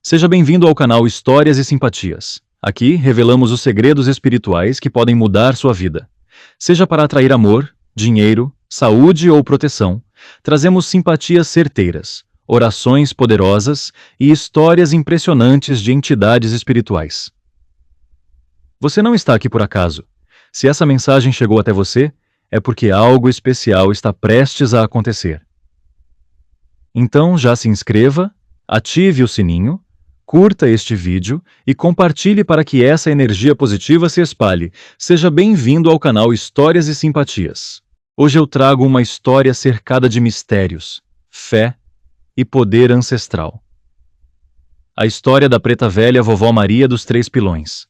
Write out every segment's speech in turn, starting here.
Seja bem-vindo ao canal Histórias e Simpatias. Aqui revelamos os segredos espirituais que podem mudar sua vida. Seja para atrair amor, dinheiro, saúde ou proteção, trazemos simpatias certeiras, orações poderosas e histórias impressionantes de entidades espirituais. Você não está aqui por acaso. Se essa mensagem chegou até você, é porque algo especial está prestes a acontecer. Então já se inscreva, ative o sininho, curta este vídeo e compartilhe para que essa energia positiva se espalhe. Seja bem-vindo ao canal Histórias e Simpatias. Hoje eu trago uma história cercada de mistérios, fé e poder ancestral. A história da preta velha Vovó Maria dos Três Pilões.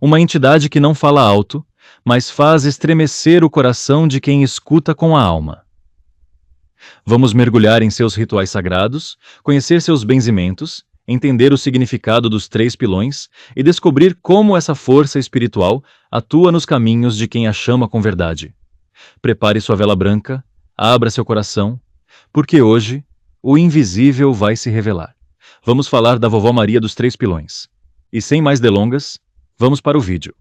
Uma entidade que não fala alto, mas faz estremecer o coração de quem escuta com a alma. Vamos mergulhar em seus rituais sagrados, conhecer seus benzimentos, entender o significado dos três pilões e descobrir como essa força espiritual atua nos caminhos de quem a chama com verdade. Prepare sua vela branca, abra seu coração, porque hoje o invisível vai se revelar. Vamos falar da Vovó Maria dos Três Pilões. E sem mais delongas, vamos para o vídeo.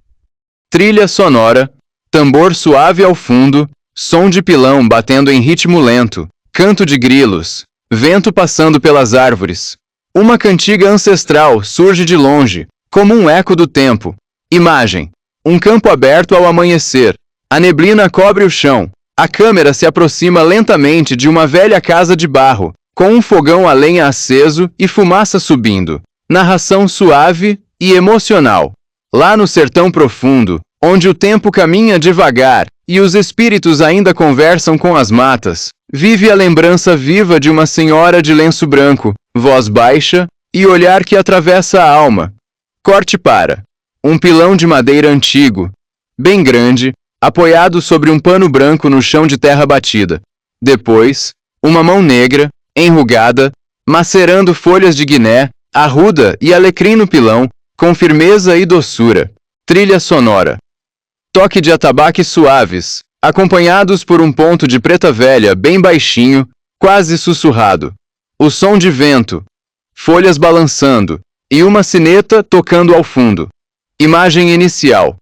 Trilha sonora, tambor suave ao fundo, som de pilão batendo em ritmo lento, canto de grilos, vento passando pelas árvores. Uma cantiga ancestral surge de longe, como um eco do tempo. Imagem: um campo aberto ao amanhecer. A neblina cobre o chão. A câmera se aproxima lentamente de uma velha casa de barro, com um fogão a lenha aceso e fumaça subindo. Narração suave e emocional. Lá no sertão profundo, onde o tempo caminha devagar e os espíritos ainda conversam com as matas, vive a lembrança viva de uma senhora de lenço branco, voz baixa e olhar que atravessa a alma. Corte para um pilão de madeira antigo, bem grande, apoiado sobre um pano branco no chão de terra batida. Depois, uma mão negra, enrugada, macerando folhas de guiné, arruda e alecrim no pilão, com firmeza e doçura. Trilha sonora. Toque de atabaque suaves, acompanhados por um ponto de preta velha bem baixinho, quase sussurrado. O som de vento, folhas balançando, e uma sineta tocando ao fundo. Imagem inicial.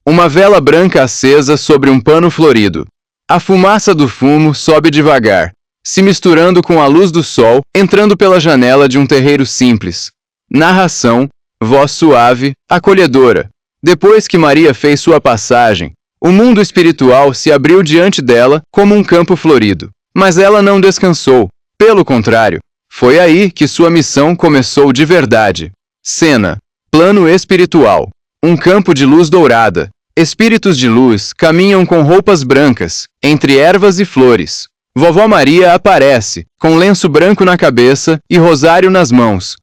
Uma vela branca acesa sobre um pano florido. A fumaça do fumo sobe devagar, se misturando com a luz do sol, entrando pela janela de um terreiro simples. Narração: voz suave, acolhedora. Depois que Maria fez sua passagem, o mundo espiritual se abriu diante dela como um campo florido. Mas ela não descansou. Pelo contrário, foi aí que sua missão começou de verdade. Cena: plano espiritual. Um campo de luz dourada. Espíritos de luz caminham com roupas brancas, entre ervas e flores. Vovó Maria aparece, com lenço branco na cabeça e rosário nas mãos.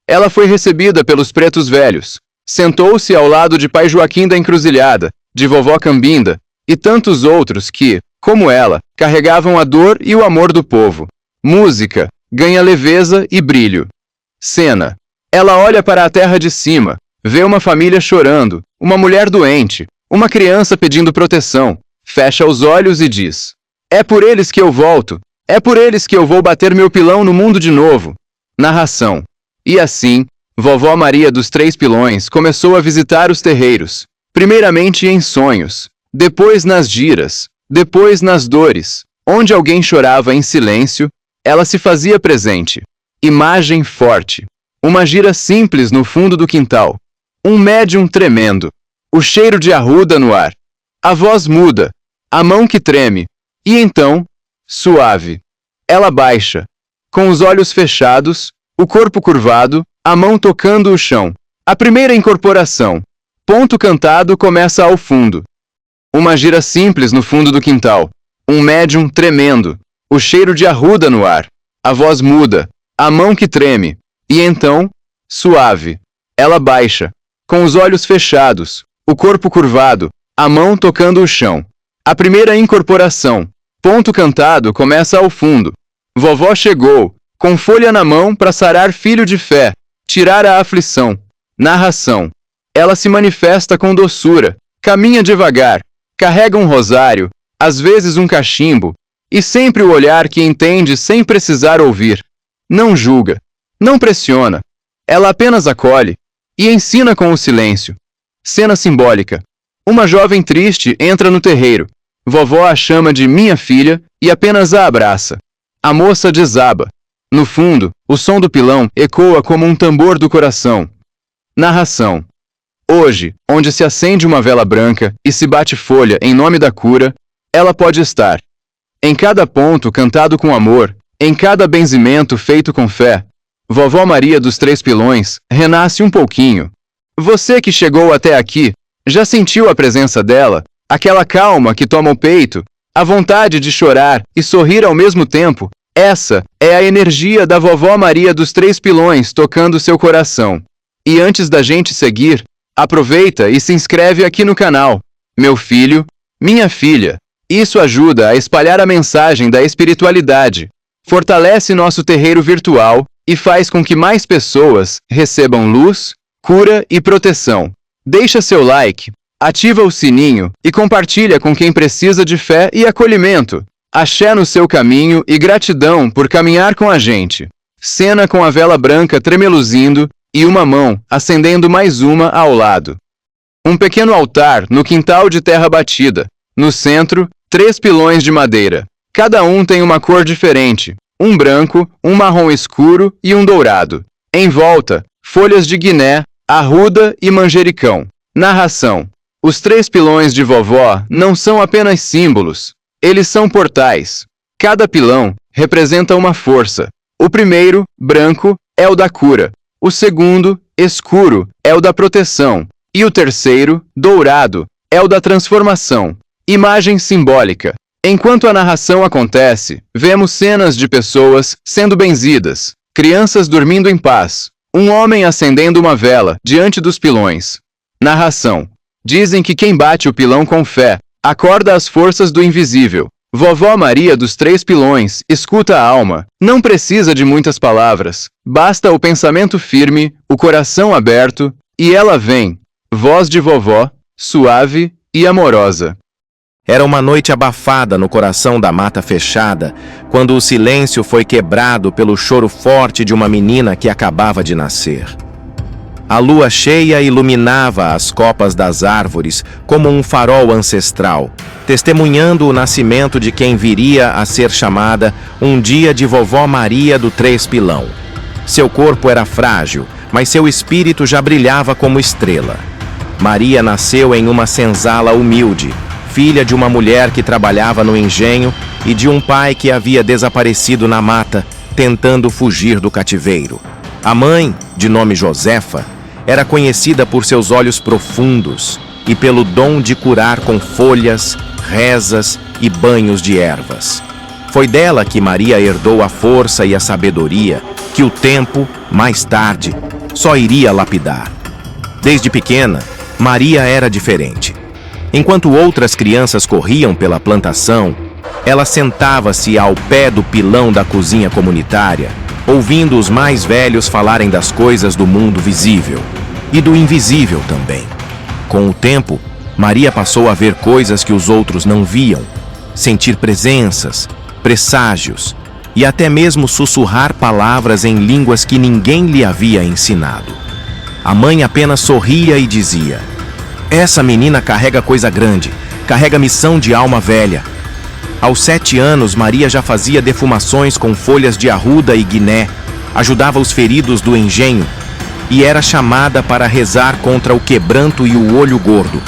Ela foi recebida pelos pretos velhos. Sentou-se ao lado de Pai Joaquim da Encruzilhada, de Vovó Cambinda, e tantos outros que, como ela, carregavam a dor e o amor do povo. Música ganha leveza e brilho. Cena: ela olha para a terra de cima, vê uma família chorando, uma mulher doente, uma criança pedindo proteção, fecha os olhos e diz: é por eles que eu volto, é por eles que eu vou bater meu pilão no mundo de novo. Narração: e assim, Vovó Maria dos Três Pilões começou a visitar os terreiros, primeiramente em sonhos, depois nas giras, depois nas dores. Onde alguém chorava em silêncio, ela se fazia presente. Imagem forte. Uma gira simples no fundo do quintal. Um médium tremendo. O cheiro de arruda no ar. A voz muda. A mão que treme. E então, suave. Ela baixa. Com os olhos fechados, o corpo curvado, a mão tocando o chão. A primeira incorporação. Ponto cantado começa ao fundo. Uma gira simples no fundo do quintal. Um médium tremendo. O cheiro de arruda no ar. A voz muda. A mão que treme. E então, suave. Ela baixa. Com os olhos fechados, o corpo curvado, a mão tocando o chão. A primeira incorporação. Ponto cantado começa ao fundo. Vovó chegou, com folha na mão para sarar filho de fé, tirar a aflição. Narração: ela se manifesta com doçura, caminha devagar, carrega um rosário, às vezes um cachimbo, e sempre o olhar que entende sem precisar ouvir. Não julga, não pressiona, Ela apenas acolhe e ensina com o silêncio. Cena simbólica. Uma jovem triste entra no terreiro. Vovó a chama de minha filha e apenas a abraça. A moça desaba. No fundo, o som do pilão ecoa como um tambor do coração. Narração. Hoje, onde se acende uma vela branca e se bate folha em nome da cura, ela pode estar. Em cada ponto cantado com amor, em cada benzimento feito com fé, Vovó Maria dos Três Pilões renasce um pouquinho. Você que chegou até aqui, já sentiu a presença dela? Aquela calma que toma o peito, a vontade de chorar e sorrir ao mesmo tempo? Essa é a energia da Vovó Maria dos Três Pilões tocando seu coração. E antes da gente seguir, aproveita e se inscreve aqui no canal. Meu filho, minha filha. Isso ajuda a espalhar a mensagem da espiritualidade, fortalece nosso terreiro virtual e faz com que mais pessoas recebam luz, cura e proteção. Deixa seu like, ativa o sininho e compartilha com quem precisa de fé e acolhimento. Axé no seu caminho e gratidão por caminhar com a gente. Cena com a vela branca tremeluzindo e uma mão acendendo mais uma ao lado. Um pequeno altar no quintal de terra batida. No centro, 3 pilões de madeira. Cada um tem uma cor diferente. Um branco, um marrom escuro e um dourado. Em volta, folhas de guiné, arruda e manjericão. Narração. Os 3 pilões de vovó não são apenas símbolos. Eles são portais. Cada pilão representa uma força. O primeiro, branco, é o da cura. O segundo, escuro, é o da proteção. E o terceiro, dourado, é o da transformação. Imagem simbólica. Enquanto a narração acontece, vemos cenas de pessoas sendo benzidas, crianças dormindo em paz, um homem acendendo uma vela diante dos pilões. Narração. Dizem que quem bate o pilão com fé acorda as forças do invisível. Vovó Maria dos Três Pilões escuta a alma. Não precisa de muitas palavras. Basta o pensamento firme, o coração aberto, e ela vem. Voz de vovó, suave e amorosa. Era uma noite abafada no coração da mata fechada, quando o silêncio foi quebrado pelo choro forte de uma menina que acabava de nascer. A lua cheia iluminava as copas das árvores como um farol ancestral, testemunhando o nascimento de quem viria a ser chamada um dia de Vovó Maria do Três Pilão. Seu corpo era frágil, mas seu espírito já brilhava como estrela. Maria nasceu em uma senzala humilde, filha de uma mulher que trabalhava no engenho e de um pai que havia desaparecido na mata, tentando fugir do cativeiro. A mãe, de nome Josefa, era conhecida por seus olhos profundos e pelo dom de curar com folhas, rezas e banhos de ervas. Foi dela que Maria herdou a força e a sabedoria que o tempo, mais tarde, só iria lapidar. Desde pequena, Maria era diferente. Enquanto outras crianças corriam pela plantação, ela sentava-se ao pé do pilão da cozinha comunitária, ouvindo os mais velhos falarem das coisas do mundo visível e do invisível também. Com o tempo, Maria passou a ver coisas que os outros não viam, sentir presenças, presságios e até mesmo sussurrar palavras em línguas que ninguém lhe havia ensinado. A mãe apenas sorria e dizia: "Essa menina carrega coisa grande, carrega missão de alma velha." Aos 7 anos, Maria já fazia defumações com folhas de arruda e guiné, ajudava os feridos do engenho e era chamada para rezar contra o quebranto e o olho gordo.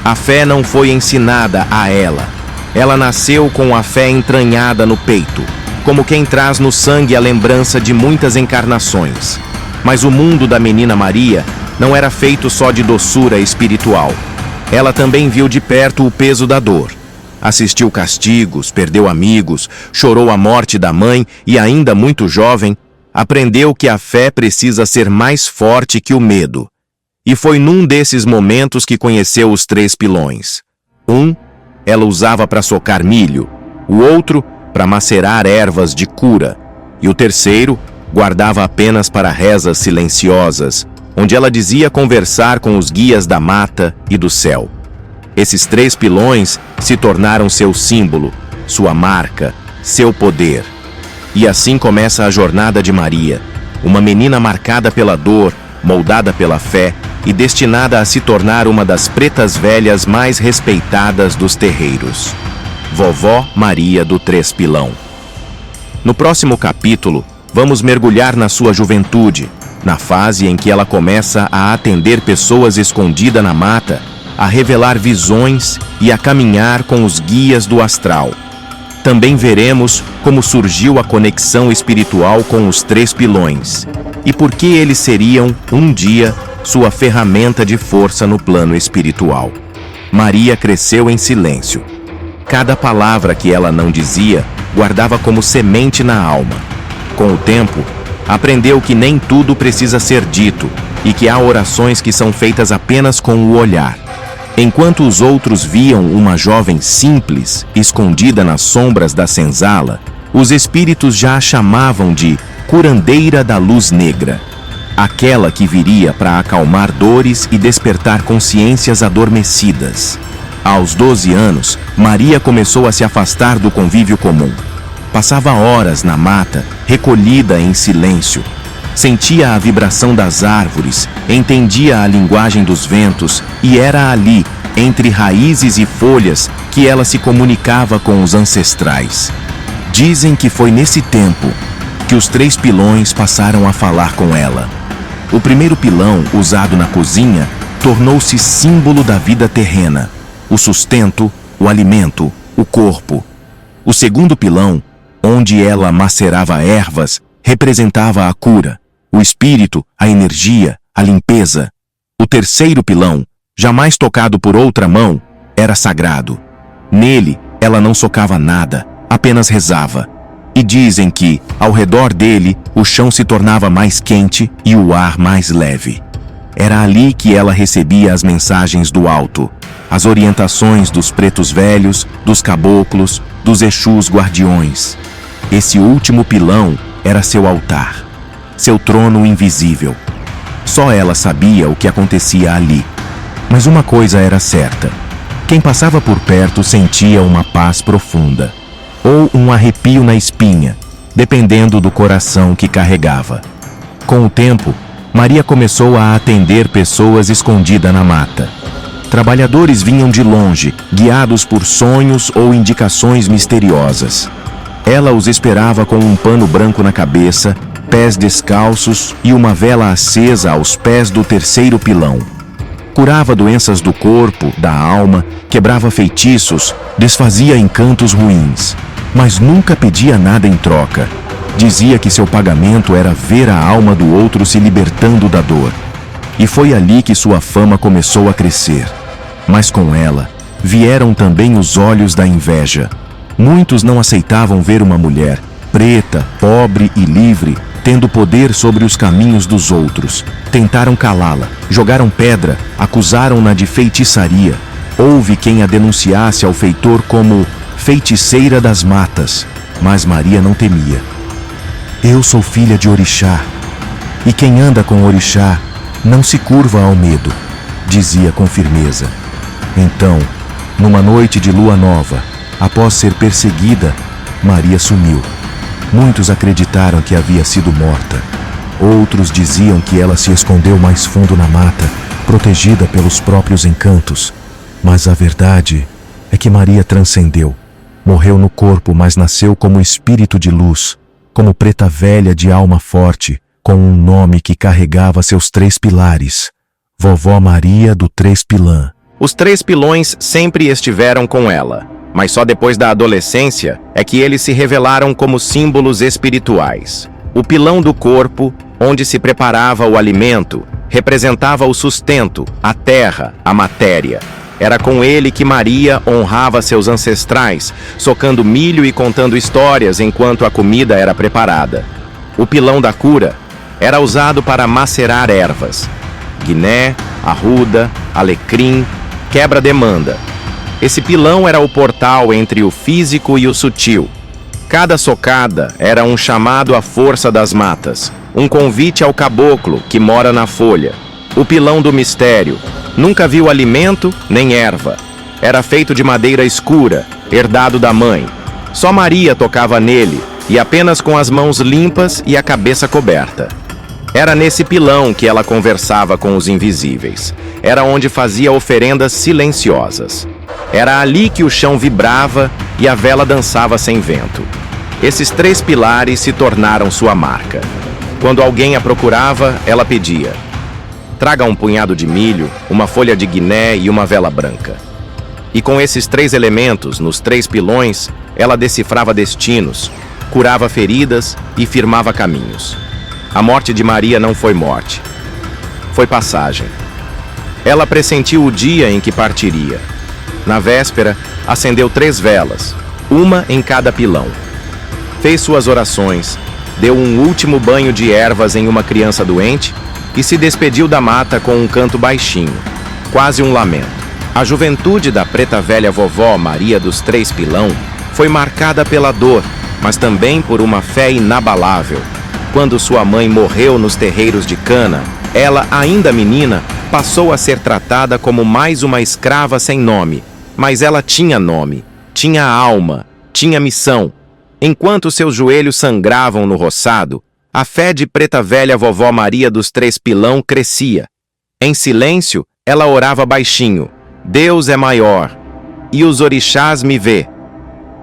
A fé não foi ensinada a ela. Ela nasceu com a fé entranhada no peito, como quem traz no sangue a lembrança de muitas encarnações. Mas o mundo da menina Maria não era feito só de doçura espiritual. Ela também viu de perto o peso da dor. Assistiu castigos, perdeu amigos, chorou a morte da mãe e, ainda muito jovem, aprendeu que a fé precisa ser mais forte que o medo. E foi num desses momentos que conheceu os 3 pilões. Um, ela usava para socar milho, o outro, para macerar ervas de cura, e o terceiro, guardava apenas para rezas silenciosas, onde ela dizia conversar com os guias da mata e do céu. Esses 3 pilões se tornaram seu símbolo, sua marca, seu poder. E assim começa a jornada de Maria, uma menina marcada pela dor, moldada pela fé e destinada a se tornar uma das pretas velhas mais respeitadas dos terreiros. Vovó Maria do Três Pilão. No próximo capítulo, vamos mergulhar na sua juventude, na fase em que ela começa a atender pessoas escondidas na mata, a revelar visões e a caminhar com os guias do astral. Também veremos como surgiu a conexão espiritual com os Três Pilões e por que eles seriam, um dia, sua ferramenta de força no plano espiritual. Maria cresceu em silêncio. Cada palavra que ela não dizia guardava como semente na alma. Com o tempo, aprendeu que nem tudo precisa ser dito e que há orações que são feitas apenas com o olhar. Enquanto os outros viam uma jovem simples, escondida nas sombras da senzala, os espíritos já a chamavam de curandeira da luz negra, aquela que viria para acalmar dores e despertar consciências adormecidas. Aos 12 anos, Maria começou a se afastar do convívio comum. Passava horas na mata, recolhida em silêncio. Sentia a vibração das árvores, entendia a linguagem dos ventos e era ali, entre raízes e folhas, que ela se comunicava com os ancestrais. Dizem que foi nesse tempo que os Três Pilões passaram a falar com ela. O primeiro pilão, usado na cozinha, tornou-se símbolo da vida terrena, o sustento, o alimento, o corpo. O segundo pilão, onde ela macerava ervas, representava a cura, o espírito, a energia, a limpeza. O terceiro pilão, jamais tocado por outra mão, era sagrado. Nele, ela não socava nada, apenas rezava. E dizem que, ao redor dele, o chão se tornava mais quente e o ar mais leve. Era ali que ela recebia as mensagens do alto, as orientações dos pretos velhos, dos caboclos, dos exus guardiões. Esse último pilão era seu altar, seu trono invisível. Só ela sabia o que acontecia ali. Mas uma coisa era certa: quem passava por perto sentia uma paz profunda, ou um arrepio na espinha, dependendo do coração que carregava. Com o tempo, Maria começou a atender pessoas escondidas na mata. Trabalhadores vinham de longe, guiados por sonhos ou indicações misteriosas. Ela os esperava com um pano branco na cabeça, pés descalços e uma vela acesa aos pés do terceiro pilão. Curava doenças do corpo, da alma, quebrava feitiços, desfazia encantos ruins, mas nunca pedia nada em troca. Dizia que seu pagamento era ver a alma do outro se libertando da dor. E foi ali que sua fama começou a crescer. Mas com ela, vieram também os olhos da inveja. Muitos não aceitavam ver uma mulher, preta, pobre e livre, tendo poder sobre os caminhos dos outros. Tentaram calá-la, jogaram pedra, acusaram-na de feitiçaria. Houve quem a denunciasse ao feitor como feiticeira das matas, mas Maria não temia. Eu sou filha de orixá, e quem anda com orixá não se curva ao medo, dizia com firmeza. Então, numa noite de lua nova, após ser perseguida, Maria sumiu. Muitos acreditaram que havia sido morta. Outros diziam que ela se escondeu mais fundo na mata, protegida pelos próprios encantos. Mas a verdade é que Maria transcendeu. Morreu no corpo, mas nasceu como espírito de luz, como preta velha de alma forte, com um nome que carregava seus três pilares: Vovó Maria do Três Pilã. Os Três Pilões sempre estiveram com ela, mas só depois da adolescência é que eles se revelaram como símbolos espirituais. O pilão do corpo, onde se preparava o alimento, representava o sustento, a terra, a matéria. Era com ele que Maria honrava seus ancestrais, socando milho e contando histórias enquanto a comida era preparada. O pilão da cura era usado para macerar ervas: guiné, arruda, alecrim, quebra-demanda. Esse pilão era o portal entre o físico e o sutil. Cada socada era um chamado à força das matas, um convite ao caboclo que mora na folha. O pilão do mistério nunca viu alimento nem erva. Era feito de madeira escura, herdado da mãe. Só Maria tocava nele, e apenas com as mãos limpas e a cabeça coberta. Era nesse pilão que ela conversava com os invisíveis. Era onde fazia oferendas silenciosas. Era ali que o chão vibrava e a vela dançava sem vento. Esses 3 pilares se tornaram sua marca. Quando alguém a procurava, ela pedia: traga um punhado de milho, uma folha de guiné e uma vela branca. E com esses 3 elementos, nos 3 pilões, ela decifrava destinos, curava feridas e firmava caminhos. A morte de Maria não foi morte, foi passagem. Ela pressentiu o dia em que partiria. Na véspera, acendeu 3 velas, uma em cada pilão. Fez suas orações, deu um último banho de ervas em uma criança doente e se despediu da mata com um canto baixinho, quase um lamento. A juventude da preta velha vovó Maria dos 3 Pilão foi marcada pela dor, mas também por uma fé inabalável. Quando sua mãe morreu nos terreiros de Cana, ela, ainda menina, passou a ser tratada como mais uma escrava sem nome. Mas ela tinha nome, tinha alma, tinha missão. Enquanto seus joelhos sangravam no roçado, a fé de preta velha vovó Maria dos 3 Pilão crescia. Em silêncio, ela orava baixinho: Deus é maior, e os orixás me vê.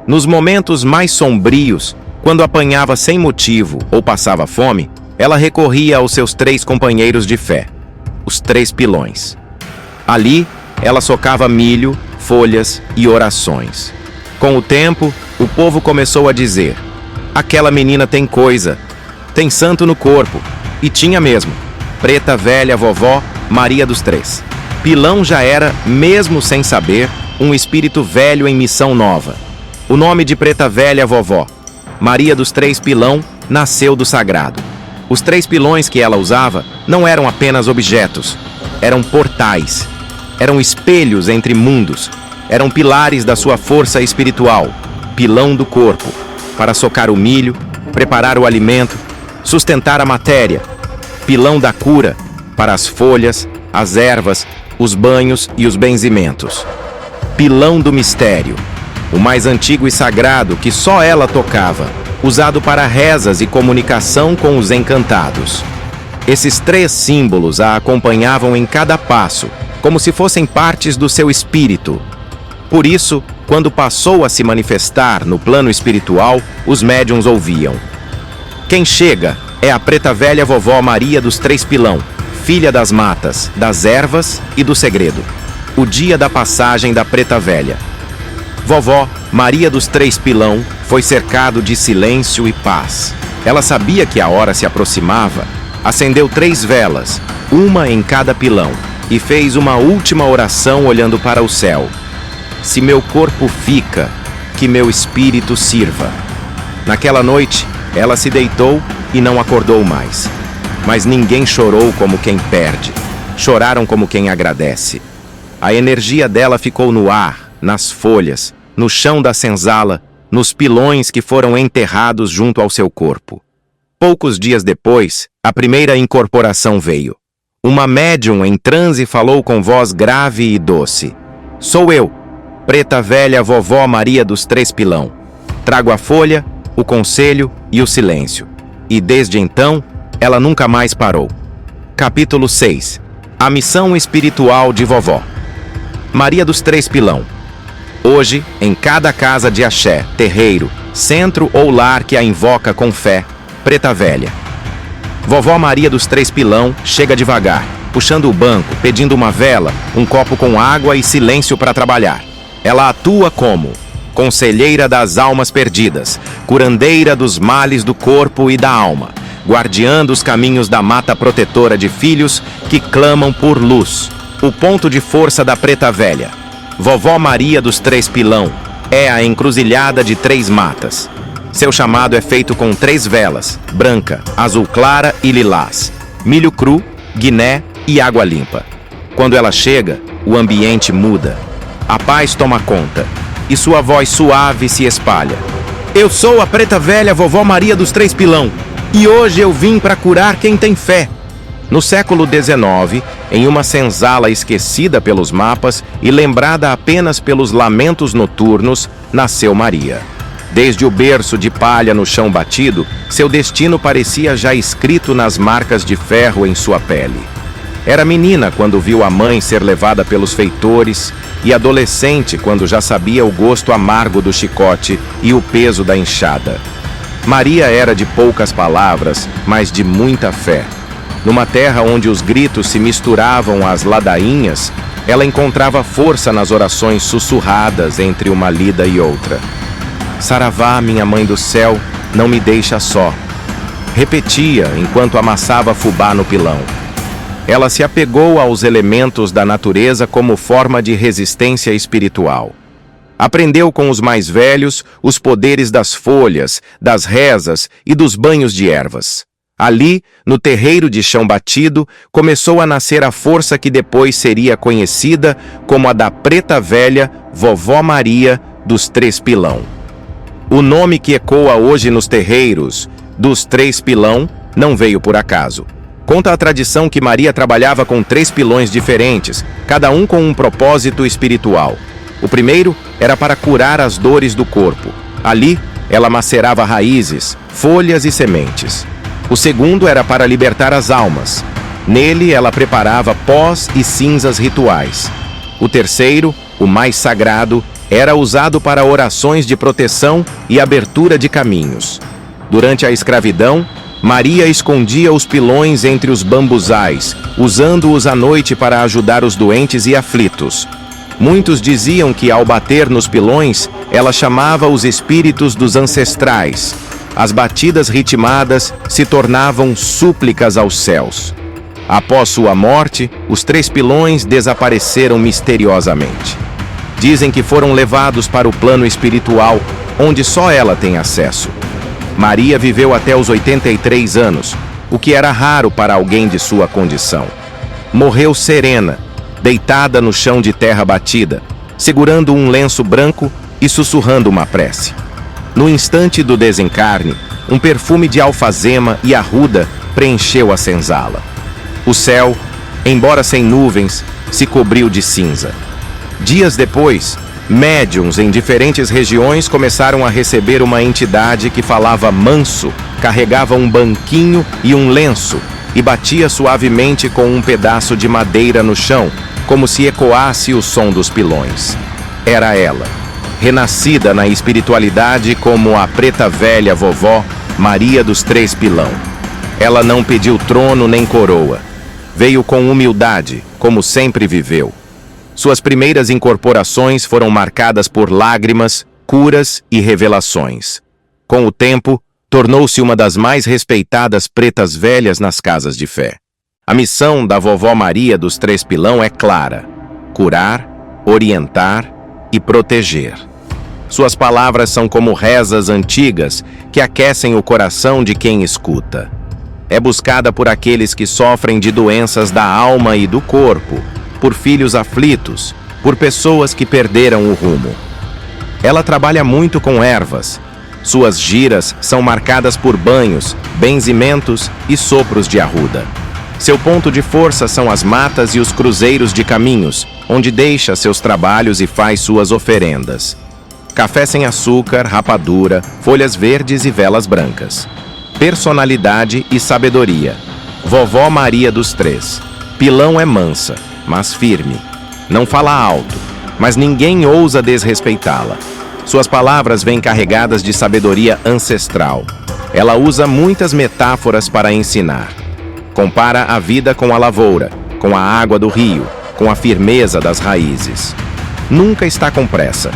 Nos momentos mais sombrios, quando apanhava sem motivo ou passava fome, ela recorria aos seus 3 companheiros de fé, os 3 pilões. Ali, ela socava milho, folhas e orações. Com o tempo, o povo começou a dizer: aquela menina tem coisa, tem santo no corpo. E tinha mesmo. Preta velha vovó Maria dos 3 Pilão já era, mesmo sem saber, um espírito velho em missão nova. O nome de preta velha vovó Maria dos 3 Pilão nasceu do sagrado. Os 3 pilões que ela usava não eram apenas objetos, eram portais, eram espelhos entre mundos, eram pilares da sua força espiritual, pilão do corpo, para socar o milho, preparar o alimento, sustentar a matéria, pilão da cura, para as folhas, as ervas, os banhos e os benzimentos, pilão do mistério, o mais antigo e sagrado que só ela tocava, usado para rezas e comunicação com os encantados. Esses 3 símbolos a acompanhavam em cada passo, como se fossem partes do seu espírito. Por isso, quando passou a se manifestar no plano espiritual, os médiuns ouviam: quem chega é a preta velha vovó Maria dos 3 Pilão, filha das matas, das ervas e do segredo. O dia da passagem da preta velha. Vovó Maria dos 3 Pilão foi cercado de silêncio e paz. Ela sabia que a hora se aproximava, acendeu 3 velas, uma em cada pilão, e fez uma última oração olhando para o céu: se meu corpo fica, que meu espírito sirva. Naquela noite, ela se deitou e não acordou mais. Mas ninguém chorou como quem perde. Choraram como quem agradece. A energia dela ficou no ar, nas folhas, no chão da senzala, nos pilões que foram enterrados junto ao seu corpo. Poucos dias depois, a primeira incorporação veio. Uma médium em transe falou com voz grave e doce: sou eu, preta velha vovó Maria dos 3 Pilão. Trago a folha, o conselho e o silêncio. E desde então, ela nunca mais parou. Capítulo 6. A missão espiritual de vovó Maria dos 3 Pilão. Hoje, em cada casa de axé, terreiro, centro ou lar que a invoca com fé, preta velha vovó Maria dos 3 Pilão chega devagar, puxando o banco, pedindo uma vela, um copo com água e silêncio para trabalhar. Ela atua como conselheira das almas perdidas, curandeira dos males do corpo e da alma, guardiã dos caminhos da mata protetora de filhos que clamam por luz. O ponto de força da preta velha vovó Maria dos 3 Pilão é a encruzilhada de 3 matas. Seu chamado é feito com 3 velas, branca, azul clara e lilás, milho cru, guiné e água limpa. Quando ela chega, o ambiente muda. A paz toma conta e sua voz suave se espalha. Eu sou a preta velha vovó Maria dos 3 Pilão e hoje eu vim para curar quem tem fé. No século XIX, em uma senzala esquecida pelos mapas e lembrada apenas pelos lamentos noturnos, nasceu Maria. Desde o berço de palha no chão batido, seu destino parecia já escrito nas marcas de ferro em sua pele. Era menina quando viu a mãe ser levada pelos feitores e adolescente quando já sabia o gosto amargo do chicote e o peso da enxada. Maria era de poucas palavras, mas de muita fé. Numa terra onde os gritos se misturavam às ladainhas, ela encontrava força nas orações sussurradas entre uma lida e outra. Saravá, minha mãe do céu, não me deixa só. Repetia enquanto amassava fubá no pilão. Ela se apegou aos elementos da natureza como forma de resistência espiritual. Aprendeu com os mais velhos os poderes das folhas, das rezas e dos banhos de ervas. Ali, no terreiro de chão batido, começou a nascer a força que depois seria conhecida como a da preta velha Vovó Maria dos Três Pilão. O nome que ecoa hoje nos terreiros dos Três Pilão não veio por acaso. Conta a tradição que Maria trabalhava com 3 pilões diferentes, cada um com um propósito espiritual. O primeiro era para curar as dores do corpo. Ali, ela macerava raízes, folhas e sementes. O segundo era para libertar as almas. Nele, ela preparava pós e cinzas rituais. O terceiro, o mais sagrado, era usado para orações de proteção e abertura de caminhos. Durante a escravidão, Maria escondia os pilões entre os bambuzais, usando-os à noite para ajudar os doentes e aflitos. Muitos diziam que, ao bater nos pilões, ela chamava os espíritos dos ancestrais. As batidas ritmadas se tornavam súplicas aos céus. Após sua morte, os 3 pilões desapareceram misteriosamente. Dizem que foram levados para o plano espiritual, onde só ela tem acesso. Maria viveu até os 83 anos, o que era raro para alguém de sua condição. Morreu serena, deitada no chão de terra batida, segurando um lenço branco e sussurrando uma prece. No instante do desencarne, um perfume de alfazema e arruda preencheu a senzala. O céu, embora sem nuvens, se cobriu de cinza. Dias depois, médiuns em diferentes regiões começaram a receber uma entidade que falava manso, carregava um banquinho e um lenço e batia suavemente com um pedaço de madeira no chão, como se ecoasse o som dos pilões. Era ela, renascida na espiritualidade como a preta velha vovó Maria dos Três Pilão. Ela não pediu trono nem coroa. Veio com humildade, como sempre viveu. Suas primeiras incorporações foram marcadas por lágrimas, curas e revelações. Com o tempo, tornou-se uma das mais respeitadas pretas velhas nas casas de fé. A missão da vovó Maria dos Três Pilão é clara: curar, orientar e proteger. Suas palavras são como rezas antigas que aquecem o coração de quem escuta. É buscada por aqueles que sofrem de doenças da alma e do corpo, por filhos aflitos, por pessoas que perderam o rumo. Ela trabalha muito com ervas. Suas giras são marcadas por banhos, benzimentos e sopros de arruda. Seu ponto de força são as matas e os cruzeiros de caminhos, onde deixa seus trabalhos e faz suas oferendas. Café sem açúcar, rapadura, folhas verdes e velas brancas. Personalidade e sabedoria. Vovó Maria dos Três. Pilão é mansa, mas firme. Não fala alto, mas ninguém ousa desrespeitá-la. Suas palavras vêm carregadas de sabedoria ancestral. Ela usa muitas metáforas para ensinar. Compara a vida com a lavoura, com a água do rio, com a firmeza das raízes. Nunca está com pressa.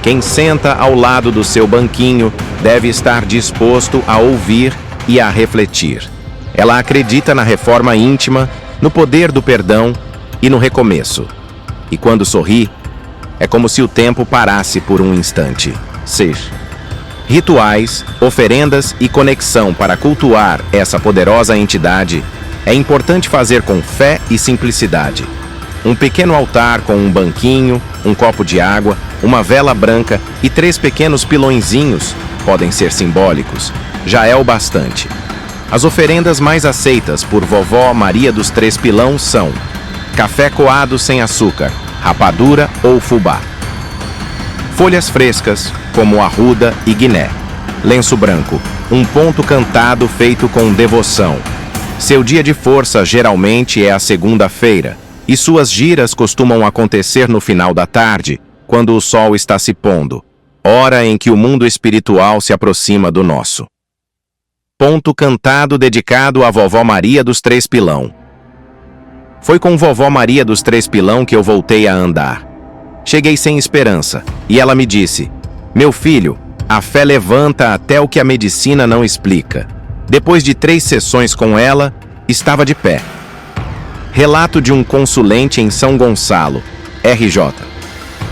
Quem senta ao lado do seu banquinho deve estar disposto a ouvir e a refletir. Ela acredita na reforma íntima, no poder do perdão e no recomeço. E quando sorri, é como se o tempo parasse por um instante. Rituais, oferendas e conexão para cultuar essa poderosa entidade é importante fazer com fé e simplicidade. Um pequeno altar com um banquinho, um copo de água, uma vela branca e 3 pequenos pilõezinhos podem ser simbólicos. Já é o bastante. As oferendas mais aceitas por vovó Maria dos Três Pilão são café coado sem açúcar, rapadura ou fubá. Folhas frescas, como arruda e guiné. Lenço branco, um ponto cantado feito com devoção. Seu dia de força geralmente é a segunda-feira, e suas giras costumam acontecer no final da tarde, quando o sol está se pondo, hora em que o mundo espiritual se aproxima do nosso. Ponto cantado dedicado à Vovó Maria dos Três Pilão. Foi com Vovó Maria dos Três Pilão que eu voltei a andar. Cheguei sem esperança, e ela me disse: "Meu filho, a fé levanta até o que a medicina não explica." Depois de 3 sessões com ela, estava de pé. Relato de um consulente em São Gonçalo, RJ.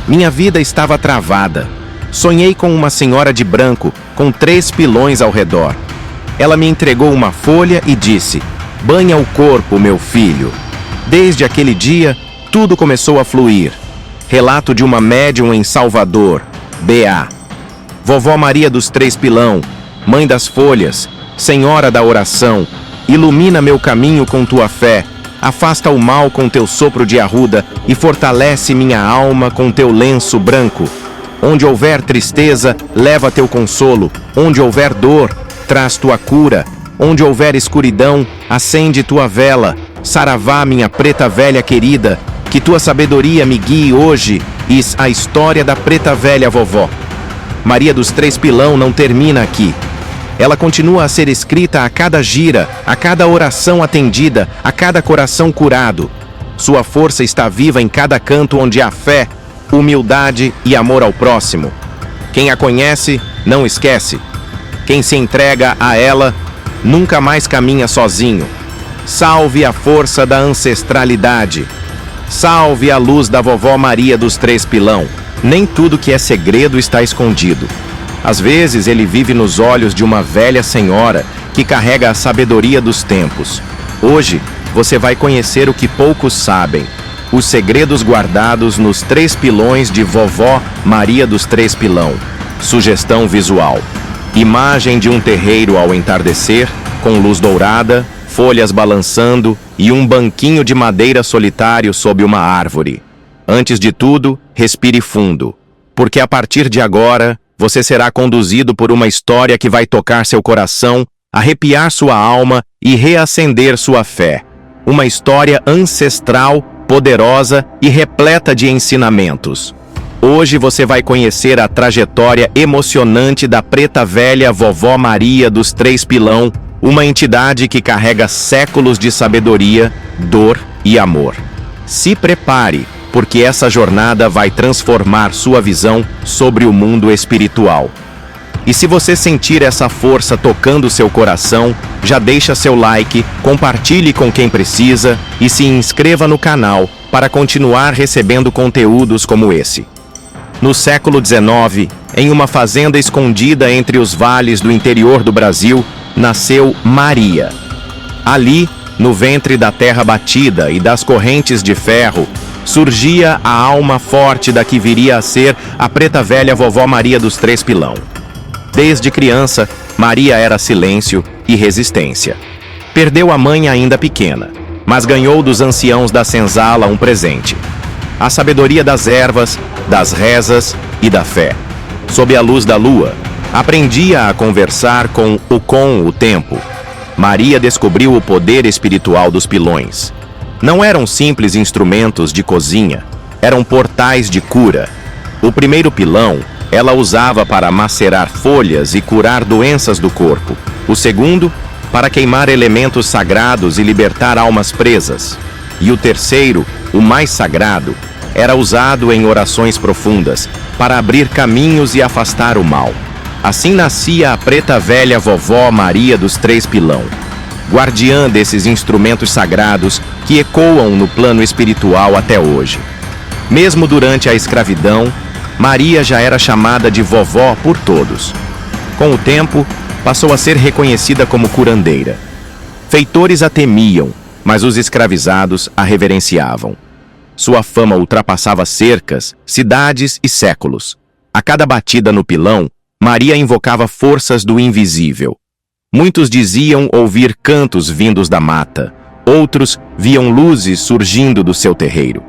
Minha vida estava travada. Sonhei com uma senhora de branco, com 3 pilões ao redor. Ela me entregou uma folha e disse: "Banha o corpo, meu filho." Desde aquele dia, tudo começou a fluir. Relato de uma médium em Salvador, BA. Vovó Maria dos Três Pilão, Mãe das Folhas, Senhora da Oração, ilumina meu caminho com tua fé, afasta o mal com teu sopro de arruda e fortalece minha alma com teu lenço branco. Onde houver tristeza, leva teu consolo. Onde houver dor, traz tua cura. Onde houver escuridão, acende tua vela. Saravá, minha preta velha querida, que tua sabedoria me guie hoje. Is a história da preta velha vovó. Maria dos Três Pilão não termina aqui. Ela continua a ser escrita a cada gira, a cada oração atendida, a cada coração curado. Sua força está viva em cada canto onde há fé, humildade e amor ao próximo. Quem a conhece, não esquece. Quem se entrega a ela, nunca mais caminha sozinho. Salve a força da ancestralidade. Salve a luz da Vovó Maria dos Três Pilão. Nem tudo que é segredo está escondido. Às vezes ele vive nos olhos de uma velha senhora que carrega a sabedoria dos tempos. Hoje você vai conhecer o que poucos sabem: os segredos guardados nos 3 pilões de Vovó Maria dos Três Pilão. Sugestão visual: imagem de um terreiro ao entardecer, com luz dourada, folhas balançando e um banquinho de madeira solitário sob uma árvore. Antes de tudo, respire fundo, porque a partir de agora, você será conduzido por uma história que vai tocar seu coração, arrepiar sua alma e reacender sua fé. Uma história ancestral, poderosa e repleta de ensinamentos. Hoje você vai conhecer a trajetória emocionante da preta velha Vovó Maria dos Três Pilão, uma entidade que carrega séculos de sabedoria, dor e amor. Se prepare, porque essa jornada vai transformar sua visão sobre o mundo espiritual. E se você sentir essa força tocando seu coração, já deixa seu like, compartilhe com quem precisa e se inscreva no canal para continuar recebendo conteúdos como esse. No século XIX, em uma fazenda escondida entre os vales do interior do Brasil, nasceu Maria. Ali, no ventre da terra batida e das correntes de ferro, surgia a alma forte da que viria a ser a preta velha Vovó Maria dos Três Pilão. Desde criança, Maria era silêncio e resistência. Perdeu a mãe ainda pequena, mas ganhou dos anciãos da senzala um presente: a sabedoria das ervas, das rezas e da fé. Sob a luz da lua, aprendia a conversar com o tempo. Maria descobriu o poder espiritual dos pilões. Não eram simples instrumentos de cozinha, eram portais de cura. O primeiro pilão ela usava para macerar folhas e curar doenças do corpo. O segundo, para queimar elementos sagrados e libertar almas presas. E o terceiro, o mais sagrado, era usado em orações profundas, para abrir caminhos e afastar o mal. Assim nascia a preta velha Vovó Maria dos Três Pilão, guardiã desses instrumentos sagrados que ecoam no plano espiritual até hoje. Mesmo durante a escravidão, Maria já era chamada de vovó por todos. Com o tempo, passou a ser reconhecida como curandeira. Feitores a temiam, mas os escravizados a reverenciavam. Sua fama ultrapassava cercas, cidades e séculos. A cada batida no pilão, Maria invocava forças do invisível. Muitos diziam ouvir cantos vindos da mata. Outros viam luzes surgindo do seu terreiro.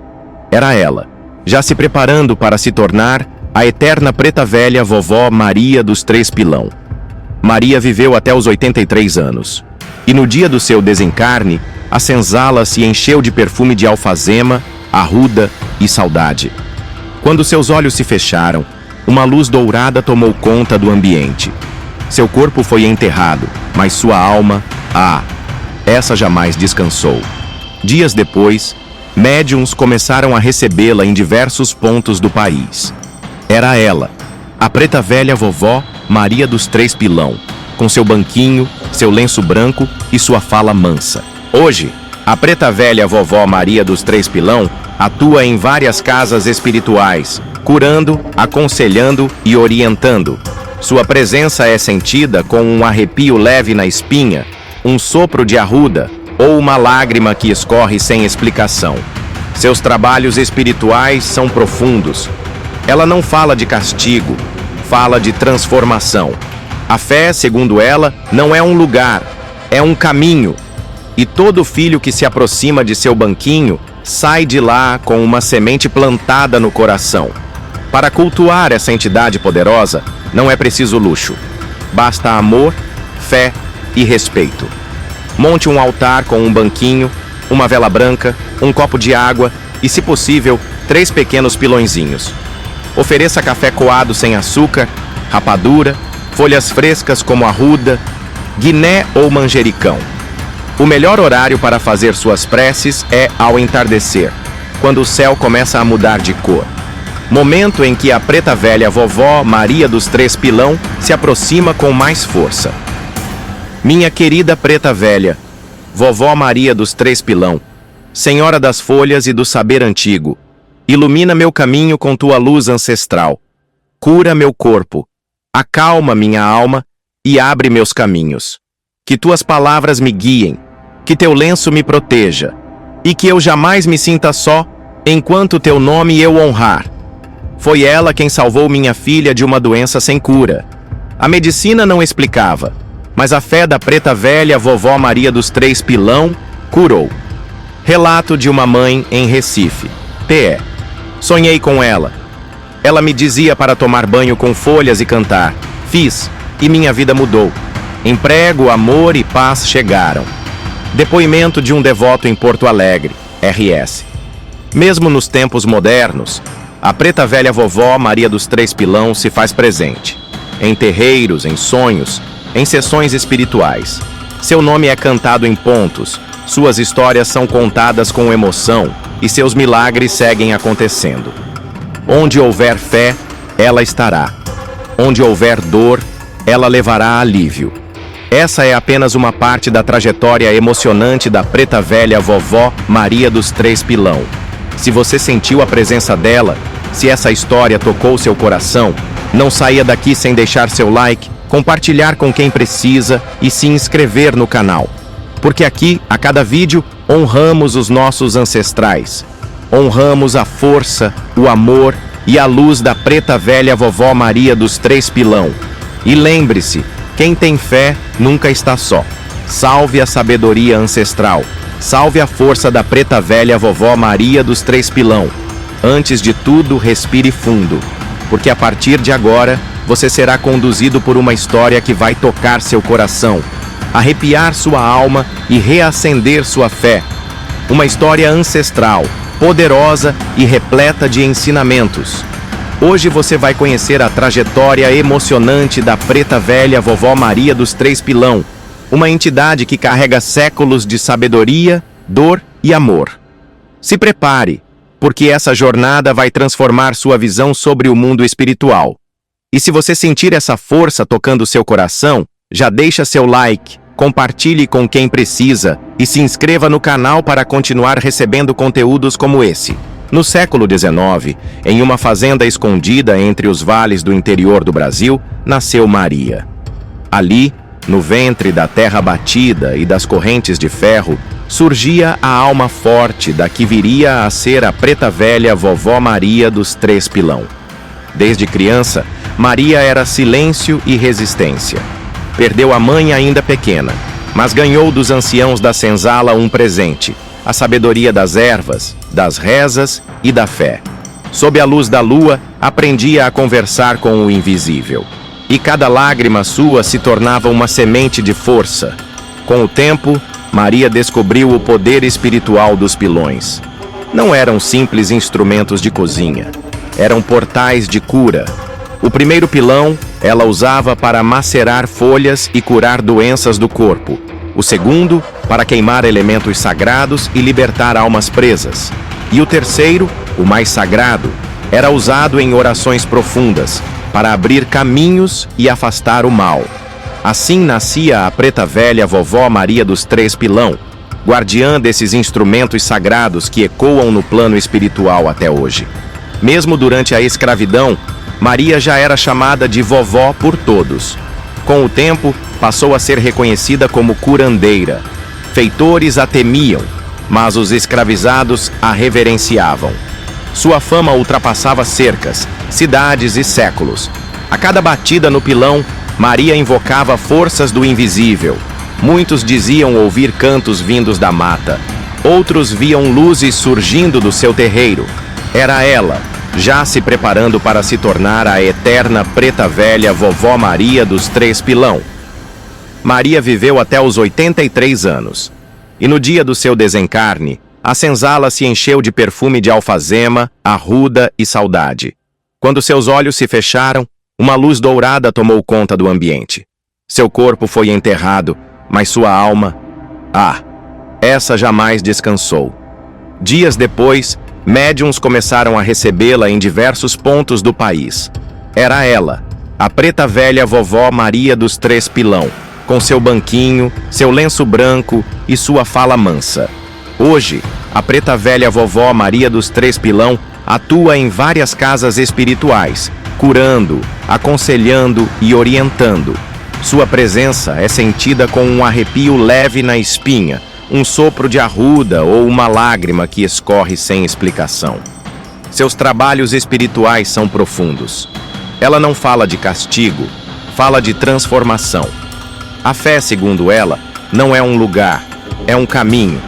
Era ela, já se preparando para se tornar a eterna preta velha vovó Maria dos Três Pilão. Maria viveu até os 83 anos. E no dia do seu desencarne, a senzala se encheu de perfume de alfazema, arruda e saudade. Quando seus olhos se fecharam, uma luz dourada tomou conta do ambiente. Seu corpo foi enterrado, mas sua alma, essa jamais descansou. Dias depois, médiuns começaram a recebê-la em diversos pontos do país. Era ela, a preta velha vovó Maria dos Três Pilão, com seu banquinho, seu lenço branco e sua fala mansa. Hoje, a preta velha vovó Maria dos Três Pilão atua em várias casas espirituais, curando, aconselhando e orientando. Sua presença é sentida com um arrepio leve na espinha, um sopro de arruda ou uma lágrima que escorre sem explicação. Seus trabalhos espirituais são profundos. Ela não fala de castigo, fala de transformação. A fé, segundo ela, não é um lugar, é um caminho. E todo filho que se aproxima de seu banquinho sai de lá com uma semente plantada no coração. Para cultuar essa entidade poderosa, não é preciso luxo. Basta amor, fé e respeito. Monte um altar com um banquinho, uma vela branca, um copo de água e, se possível, 3 pequenos pilõezinhos. Ofereça café coado sem açúcar, rapadura, folhas frescas como arruda, guiné ou manjericão. O melhor horário para fazer suas preces é ao entardecer, quando o céu começa a mudar de cor. Momento em que a preta velha vovó Maria dos Três Pilão se aproxima com mais força. Minha querida preta velha, vovó Maria dos Três Pilão, senhora das folhas e do saber antigo, ilumina meu caminho com tua luz ancestral. Cura meu corpo, acalma minha alma e abre meus caminhos. Que tuas palavras me guiem, que teu lenço me proteja, e que eu jamais me sinta só, enquanto teu nome eu honrar. Foi ela quem salvou minha filha de uma doença sem cura. A medicina não explicava, mas a fé da preta velha vovó Maria dos Três Pilão curou. Relato de uma mãe em Recife. PE. Sonhei com ela. Ela me dizia para tomar banho com folhas e cantar. Fiz, e minha vida mudou. Emprego, amor e paz chegaram. Depoimento de um devoto em Porto Alegre, RS. Mesmo nos tempos modernos, a preta velha vovó Maria dos Três Pilão se faz presente. Em terreiros, em sonhos, em sessões espirituais. Seu nome é cantado em pontos, suas histórias são contadas com emoção e seus milagres seguem acontecendo. Onde houver fé, ela estará. Onde houver dor, ela levará alívio. Essa é apenas uma parte da trajetória emocionante da preta velha vovó Maria dos Três Pilão. Se você sentiu a presença dela, se essa história tocou seu coração, não saia daqui sem deixar seu like, compartilhar com quem precisa e se inscrever no canal. Porque aqui, a cada vídeo, honramos os nossos ancestrais. Honramos a força, o amor e a luz da preta velha vovó Maria dos Três Pilão. E lembre-se, quem tem fé nunca está só. Salve a sabedoria ancestral. Salve a força da preta velha vovó Maria dos Três Pilão. Antes de tudo, respire fundo, porque a partir de agora, você será conduzido por uma história que vai tocar seu coração, arrepiar sua alma e reacender sua fé. Uma história ancestral, poderosa e repleta de ensinamentos. Hoje você vai conhecer a trajetória emocionante da preta velha vovó Maria dos Três Pilão, uma entidade que carrega séculos de sabedoria, dor e amor. Se prepare, porque essa jornada vai transformar sua visão sobre o mundo espiritual. E se você sentir essa força tocando seu coração, já deixa seu like, compartilhe com quem precisa e se inscreva no canal para continuar recebendo conteúdos como esse. No século XIX, em uma fazenda escondida entre os vales do interior do Brasil, nasceu Maria. Ali, no ventre da terra batida e das correntes de ferro, surgia a alma forte da que viria a ser a preta velha vovó Maria dos Três Pilão. Desde criança, Maria era silêncio e resistência. Perdeu a mãe ainda pequena, mas ganhou dos anciãos da senzala um presente: a sabedoria das ervas, das rezas e da fé. Sob a luz da lua, aprendia a conversar com o invisível. E cada lágrima sua se tornava uma semente de força. Com o tempo, Maria descobriu o poder espiritual dos pilões. Não eram simples instrumentos de cozinha. Eram portais de cura. O primeiro pilão ela usava para macerar folhas e curar doenças do corpo. O segundo, para queimar elementos sagrados e libertar almas presas. E o terceiro, o mais sagrado, era usado em orações profundas, para abrir caminhos e afastar o mal. Assim nascia a preta velha vovó Maria dos Três Pilão, guardiã desses instrumentos sagrados que ecoam no plano espiritual até hoje. Mesmo durante a escravidão, Maria já era chamada de vovó por todos. Com o tempo, passou a ser reconhecida como curandeira. Feitores a temiam, mas os escravizados a reverenciavam. Sua fama ultrapassava cercas, cidades e séculos. A cada batida no pilão, Maria invocava forças do invisível. Muitos diziam ouvir cantos vindos da mata. Outros viam luzes surgindo do seu terreiro. Era ela, já se preparando para se tornar a eterna preta velha vovó Maria dos Três Pilão. Maria viveu até os 83 anos. E no dia do seu desencarne, a senzala se encheu de perfume de alfazema, arruda e saudade. Quando seus olhos se fecharam, uma luz dourada tomou conta do ambiente. Seu corpo foi enterrado, mas sua alma... essa jamais descansou. Dias depois, médiuns começaram a recebê-la em diversos pontos do país. Era ela, a preta velha vovó Maria dos Três Pilão, com seu banquinho, seu lenço branco e sua fala mansa. Hoje, a preta velha vovó Maria dos Três Pilão atua em várias casas espirituais, curando, aconselhando e orientando. Sua presença é sentida com um arrepio leve na espinha, um sopro de arruda ou uma lágrima que escorre sem explicação. Seus trabalhos espirituais são profundos. Ela não fala de castigo, fala de transformação. A fé, segundo ela, não é um lugar, é um caminho.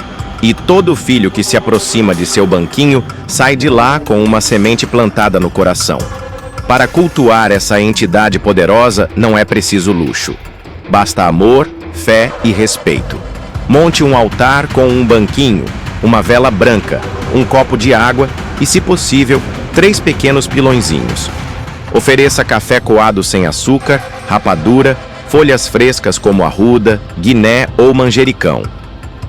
E todo filho que se aproxima de seu banquinho sai de lá com uma semente plantada no coração. Para cultuar essa entidade poderosa não é preciso luxo. Basta amor, fé e respeito. Monte um altar com um banquinho, uma vela branca, um copo de água e, se possível, 3 pequenos pilõezinhos. Ofereça café coado sem açúcar, rapadura, folhas frescas como arruda, guiné ou manjericão.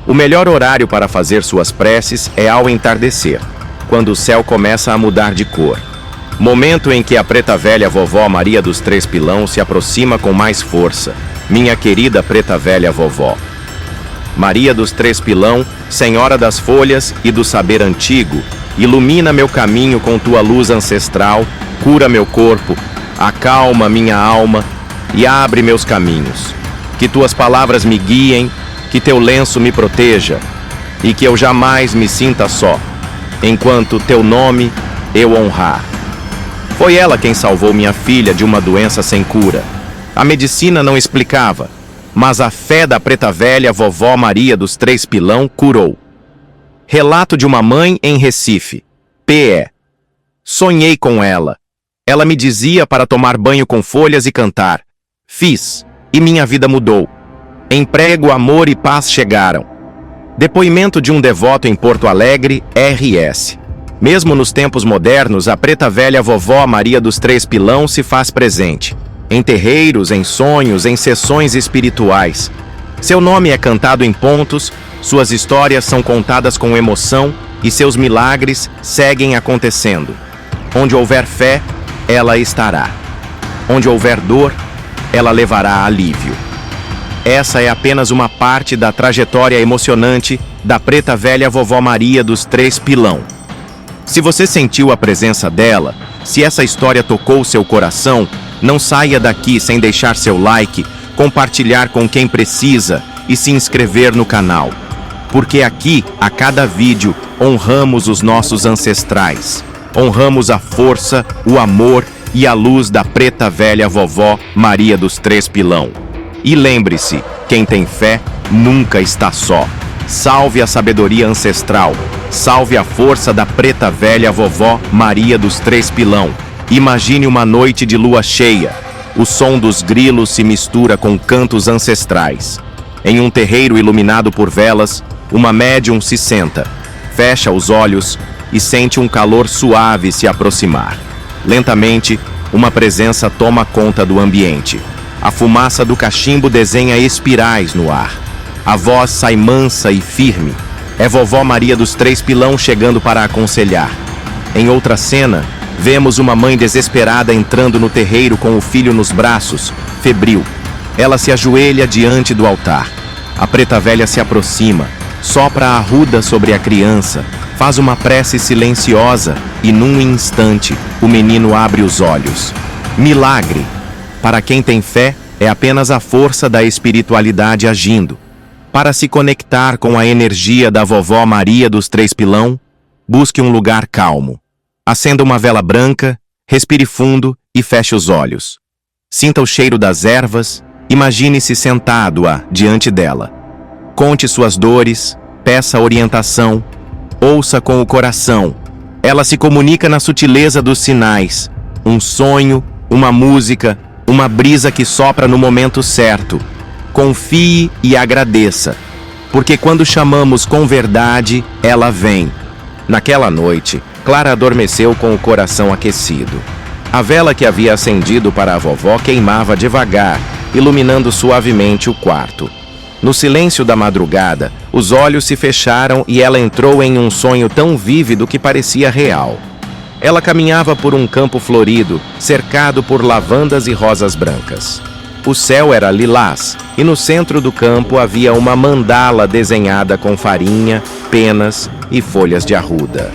O melhor horário para fazer suas preces é ao entardecer, quando o céu começa a mudar de cor. Momento em que a preta velha vovó Maria dos Três Pilão se aproxima com mais força. Minha querida preta velha vovó. Maria dos Três Pilão, Senhora das Folhas e do Saber Antigo, ilumina meu caminho com tua luz ancestral, cura meu corpo, acalma minha alma e abre meus caminhos. Que tuas palavras me guiem, que teu lenço me proteja e que eu jamais me sinta só, enquanto teu nome eu honrar. Foi ela quem salvou minha filha de uma doença sem cura. A medicina não explicava, mas a fé da preta velha vovó Maria dos Três Pilão curou. Relato de uma mãe em Recife. P.E. Sonhei com ela. Ela me dizia para tomar banho com folhas e cantar. Fiz, e minha vida mudou. Emprego, amor e paz chegaram. Depoimento de um devoto em Porto Alegre, R.S. Mesmo nos tempos modernos, a preta velha vovó Maria dos Três Pilão se faz presente. Em terreiros, em sonhos, em sessões espirituais. Seu nome é cantado em pontos, suas histórias são contadas com emoção e seus milagres seguem acontecendo. Onde houver fé, ela estará. Onde houver dor, ela levará alívio. Essa é apenas uma parte da trajetória emocionante da preta velha vovó Maria dos Três Pilão. Se você sentiu a presença dela, se essa história tocou seu coração, não saia daqui sem deixar seu like, compartilhar com quem precisa e se inscrever no canal. Porque aqui, a cada vídeo, honramos os nossos ancestrais. Honramos a força, o amor e a luz da preta velha vovó Maria dos Três Pilão. E lembre-se, quem tem fé nunca está só. Salve a sabedoria ancestral. Salve a força da preta velha vovó Maria dos Três Pilão. Imagine uma noite de lua cheia. O som dos grilos se mistura com cantos ancestrais. Em um terreiro iluminado por velas, uma médium se senta, fecha os olhos e sente um calor suave se aproximar. Lentamente, uma presença toma conta do ambiente. A fumaça do cachimbo desenha espirais no ar. A voz sai mansa e firme. É vovó Maria dos Três Pilão chegando para aconselhar. Em outra cena, vemos uma mãe desesperada entrando no terreiro com o filho nos braços, febril. Ela se ajoelha diante do altar. A preta velha se aproxima, sopra a arruda sobre a criança, faz uma prece silenciosa e, num instante, o menino abre os olhos. Milagre! Para quem tem fé, é apenas a força da espiritualidade agindo. Para se conectar com a energia da vovó Maria dos Três Pilão, busque um lugar calmo. Acenda uma vela branca, respire fundo e feche os olhos. Sinta o cheiro das ervas, imagine-se sentado diante dela. Conte suas dores, peça orientação, ouça com o coração. Ela se comunica na sutileza dos sinais. Um sonho, uma música, uma brisa que sopra no momento certo. Confie e agradeça, porque quando chamamos com verdade, ela vem. Naquela noite, Clara adormeceu com o coração aquecido. A vela que havia acendido para a vovó queimava devagar, iluminando suavemente o quarto. No silêncio da madrugada, os olhos se fecharam e ela entrou em um sonho tão vívido que parecia real. Ela caminhava por um campo florido, cercado por lavandas e rosas brancas. O céu era lilás, e no centro do campo havia uma mandala desenhada com farinha, penas e folhas de arruda.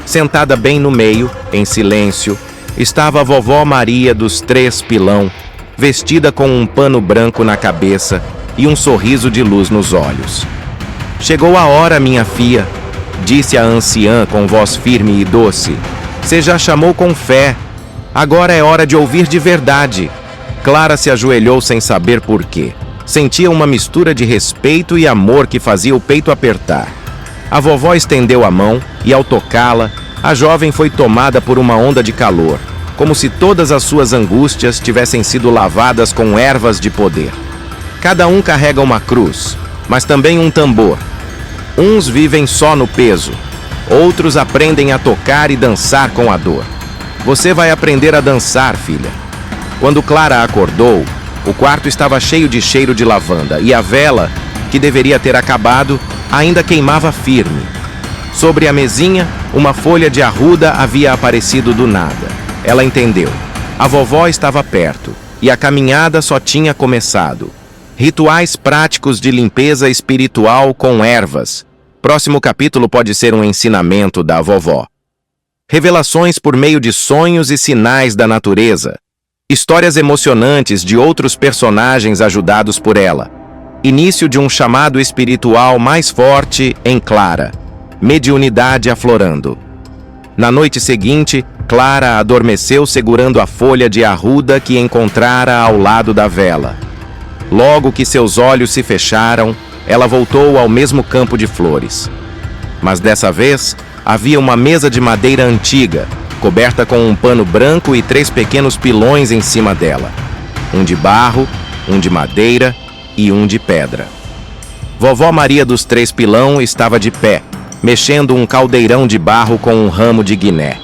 Sentada bem no meio, em silêncio, estava a vovó Maria dos Três Pilão, vestida com um pano branco na cabeça e um sorriso de luz nos olhos. "Chegou a hora, minha filha", disse a anciã com voz firme e doce. "Você já chamou com fé. Agora é hora de ouvir de verdade." Clara se ajoelhou sem saber por quê. Sentia uma mistura de respeito e amor que fazia o peito apertar. A vovó estendeu a mão e, ao tocá-la, a jovem foi tomada por uma onda de calor, como se todas as suas angústias tivessem sido lavadas com ervas de poder. Cada um carrega uma cruz, mas também um tambor. Uns vivem só no peso, outros aprendem a tocar e dançar com a dor. Você vai aprender a dançar, filha. Quando Clara acordou, o quarto estava cheio de cheiro de lavanda e a vela, que deveria ter acabado, ainda queimava firme. Sobre a mesinha, uma folha de arruda havia aparecido do nada. Ela entendeu. A vovó estava perto e a caminhada só tinha começado. Rituais práticos de limpeza espiritual com ervas. Próximo capítulo pode ser um ensinamento da vovó. Revelações por meio de sonhos e sinais da natureza. Histórias emocionantes de outros personagens ajudados por ela. Início de um chamado espiritual mais forte em Clara. Mediunidade aflorando. Na noite seguinte, Clara adormeceu segurando a folha de arruda que encontrara ao lado da vela. Logo que seus olhos se fecharam, ela voltou ao mesmo campo de flores. Mas dessa vez, havia uma mesa de madeira antiga, coberta com um pano branco e 3 pequenos pilões em cima dela. Um de barro, um de madeira e um de pedra. Vovó Maria dos Três Pilão estava de pé, mexendo um caldeirão de barro com um ramo de guiné.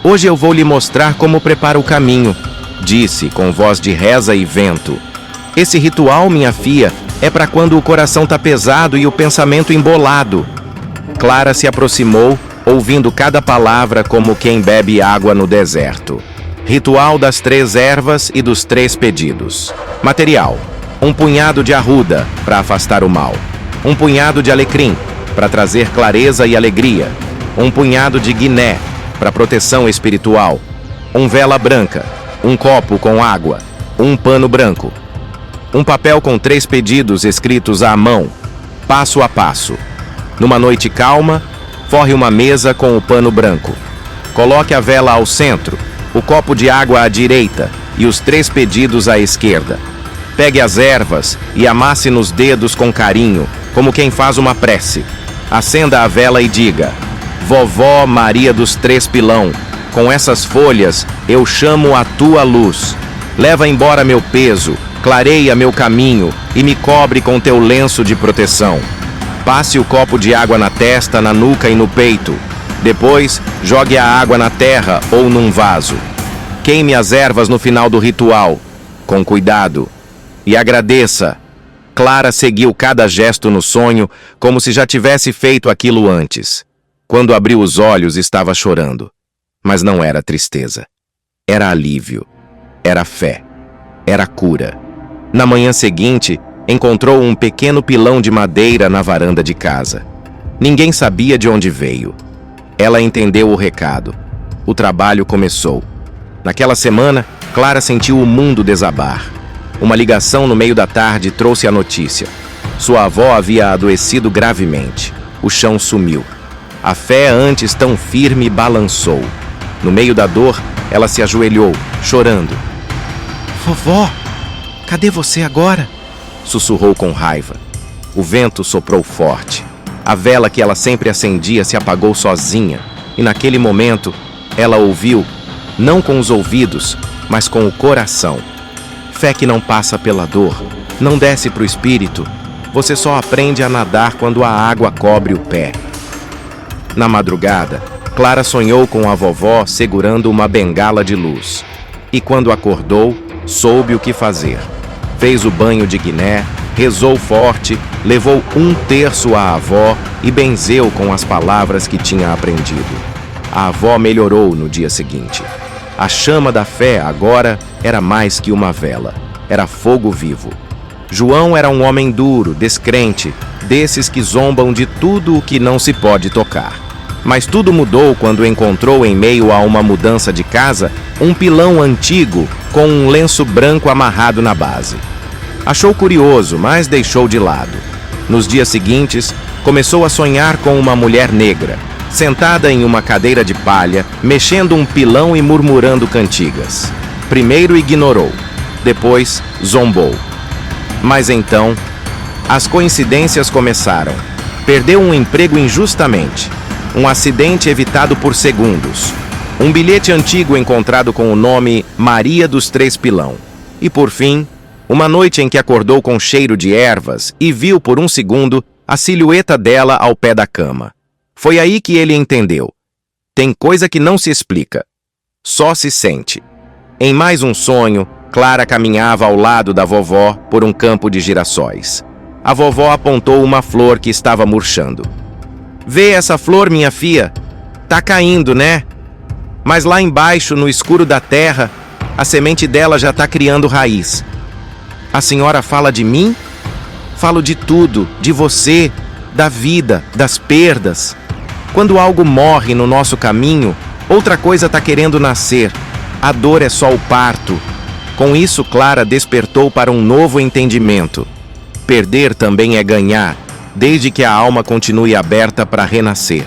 "Hoje eu vou lhe mostrar como prepara o caminho", disse com voz de reza e vento. "Esse ritual, minha filha, é para quando o coração tá pesado e o pensamento embolado." Clara se aproximou, ouvindo cada palavra como quem bebe água no deserto. Ritual das 3 ervas e dos 3 pedidos. Material: um punhado de arruda, para afastar o mal. Um punhado de alecrim, para trazer clareza e alegria. Um punhado de guiné, para proteção espiritual. Um vela branca. Um copo com água. Um pano branco. Um papel com 3 pedidos escritos à mão, passo a passo. Numa noite calma, forre uma mesa com o pano branco. Coloque a vela ao centro, o copo de água à direita e os 3 pedidos à esquerda. Pegue as ervas e amasse nos dedos com carinho, como quem faz uma prece. Acenda a vela e diga: Vovó Maria dos Três Pilão, com essas folhas eu chamo a tua luz. Leva embora meu peso, clareia meu caminho e me cobre com teu lenço de proteção. Passe o copo de água na testa, na nuca e no peito. Depois, jogue a água na terra ou num vaso. Queime as ervas no final do ritual, com cuidado. E agradeça. Clara seguiu cada gesto no sonho, como se já tivesse feito aquilo antes. Quando abriu os olhos, estava chorando. Mas não era tristeza. Era alívio. Era fé. Era cura. Na manhã seguinte, encontrou um pequeno pilão de madeira na varanda de casa. Ninguém sabia de onde veio. Ela entendeu o recado. O trabalho começou. Naquela semana, Clara sentiu o mundo desabar. Uma ligação no meio da tarde trouxe a notícia. Sua avó havia adoecido gravemente. O chão sumiu. A fé, antes tão firme, balançou. No meio da dor, ela se ajoelhou, chorando. Vovó, cadê você agora? Sussurrou com raiva. O vento soprou forte. A vela que ela sempre acendia se apagou sozinha. E naquele momento, ela ouviu, não com os ouvidos, mas com o coração. Fé que não passa pela dor, não desce para o espírito. Você só aprende a nadar quando a água cobre o pé. Na madrugada, Clara sonhou com a vovó segurando uma bengala de luz. E quando acordou, soube o que fazer. Fez o banho de Guiné, rezou forte, levou 1/3 à avó e benzeu com as palavras que tinha aprendido. A avó melhorou no dia seguinte. A chama da fé agora era mais que uma vela, era fogo vivo. João era um homem duro, descrente, desses que zombam de tudo o que não se pode tocar. Mas tudo mudou quando encontrou em meio a uma mudança de casa um pilão antigo com um lenço branco amarrado na base. Achou curioso, mas deixou de lado. Nos dias seguintes, começou a sonhar com uma mulher negra, sentada em uma cadeira de palha, mexendo um pilão e murmurando cantigas. Primeiro ignorou, depois zombou. Mas então, as coincidências começaram. Perdeu um emprego injustamente, um acidente evitado por segundos, um bilhete antigo encontrado com o nome Maria dos Três Pilão. E por fim, uma noite em que acordou com cheiro de ervas e viu por um segundo a silhueta dela ao pé da cama. Foi aí que ele entendeu. Tem coisa que não se explica, só se sente. Em mais um sonho, Clara caminhava ao lado da vovó por um campo de girassóis. A vovó apontou uma flor que estava murchando. Vê essa flor, minha filha? Tá caindo, né? Mas lá embaixo, no escuro da terra, a semente dela já tá criando raiz. A senhora fala de mim? Falo de tudo, de você, da vida, das perdas. Quando algo morre no nosso caminho, outra coisa tá querendo nascer. A dor é só o parto. Com isso, Clara despertou para um novo entendimento. Perder também é ganhar, desde que a alma continue aberta para renascer.